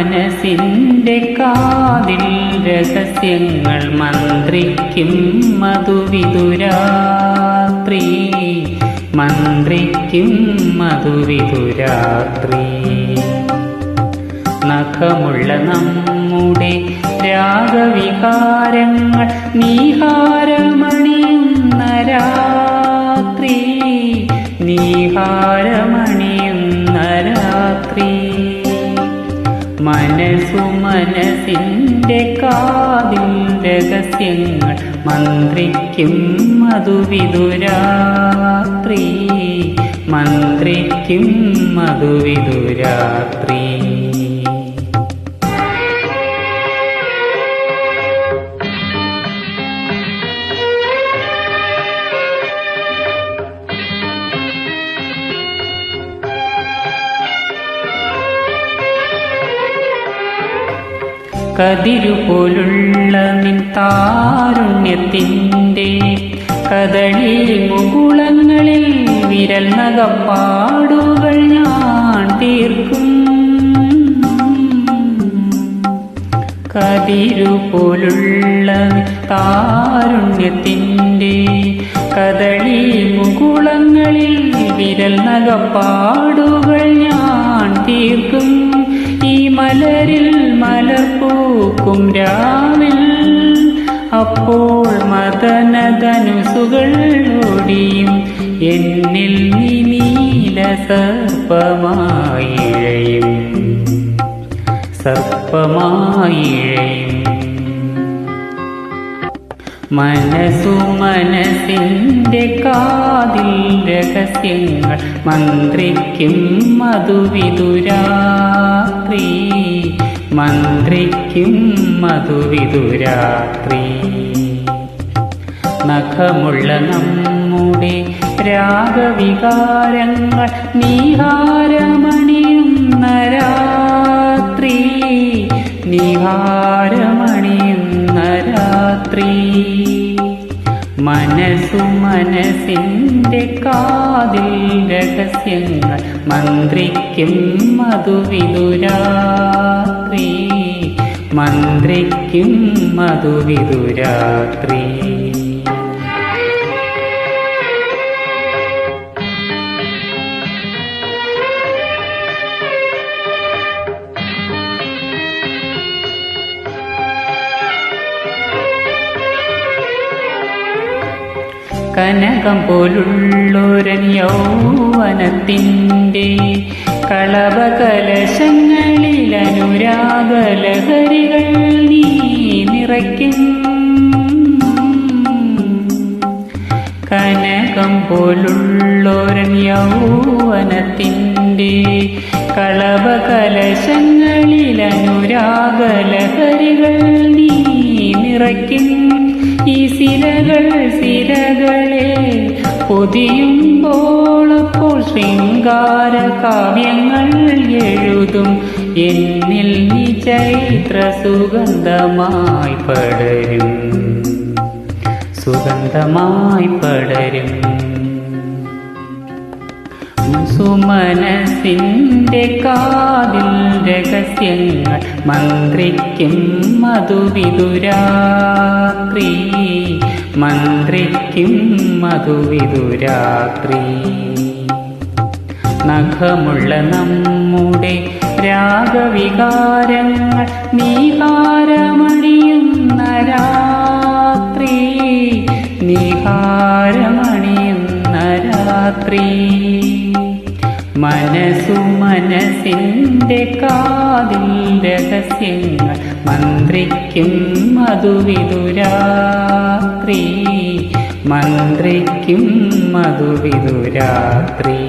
മനസ്സിൻ്റെ കാതിൽ രഹസ്യങ്ങൾ മന്ത്രിക്കും മധുവിധുരാത്രി, മന്ത്രിക്കും മധുവിധുരാത്രി. നഖമുള്ള നമ്മുടെ രാഗവികാരങ്ങൾ നീഹാരമണിയുന്ന രാത്രി, നീഹാരമണിയുന്ന രാത്രി. മനസ്സിൻ്റെ കാതിൽ രഹസ്യങ്ങൾ മന്ത്രിക്കും മധുവിധുരാത്രി, മന്ത്രിക്കും മധുവിധുരാത്രി. കതിരുപോലുള്ള നിൻ താരുണ്യത്തിൻ്റെ കദളി മുകുളങ്ങളിൽ വിരൽ നഖപ്പാടുകൾ ഞാൻ തീർക്കും. കതിരുപോലുള്ള താരുണ്യത്തിൻ്റെ കദളി മുകുളങ്ങളിൽ വിരൽ നഖപ്പാടുകൾ ഞാൻ തീർക്കും. ഈ മലരിൽ മലർപ്പൂക്കും രാവിൽ അപ്പോൾ മദനധനുസുകൾ ഓടിയും എന്നിൽ നീ നീല സർപ്പമായിഴയും, സർപ്പമായിഴയും. മനസ്സിൻ്റെ കാതിൽ രഹസ്യങ്ങൾ മന്ത്രിക്കും മധുവിധുരാത്രി, മന്ത്രിക്കും മധുവിധുരാത്രി. നഖമുള്ള നമ്മുടെ രാഗവികാരങ്ങൾ നീഹാരമണിയുന്ന രാത്രി, നീഹാരമണിയുന്ന രാത്രി. മനസ്സിൻ്റെ കാതിൽ രഹസ്യങ്ങൾ മന്ത്രിക്കും മധുവിധുരാത്രി, മന്ത്രിക്കും മധുവിധുരാത്രി. കനകം പോലുള്ളൊരൻ യൗവനത്തിൻ്റെ കളഭകലശങ്ങളിൽ അനുരാഗലഹരികൾ നീ നിറയ്ക്കും. കനകം പോലുള്ളൊരൻ യൗവനത്തിൻ്റെ കളഭകലശങ്ങളിൽ അനുരാഗലഹരികൾ നീ നിറയ്ക്കും. ഈ സിരകൾ സിരകളെ പൊതിയുമ്പോൾ അപ്പോൾ ശൃംഗാര കാവ്യങ്ങൾ എഴുതും എന്നിൽ നീ ചൈത്ര സുഗന്ധമായി പടരും, സുഗന്ധമായി പടരും. മനസ്സിൻ്റെ കാതിൽ രഹസ്യങ്ങൾ മന്ത്രിക്കും മധുവിധുരാത്രി, മന്ത്രിക്കും മധുവിധുരാത്രി. നഖമുള്ള നമ്മുടെ രാഗവികാരങ്ങൾ നീഹാരമണിയുന്ന രാത്രി, നീഹാരമണിയുന്ന രാത്രി. മനസ്സിൻ്റെ കാതിൽ രഹസ്യങ്ങൾ മന്ത്രിക്കും മധുവിധുരാത്രി, മന്ത്രിക്കും മധുവിധുരാത്രി.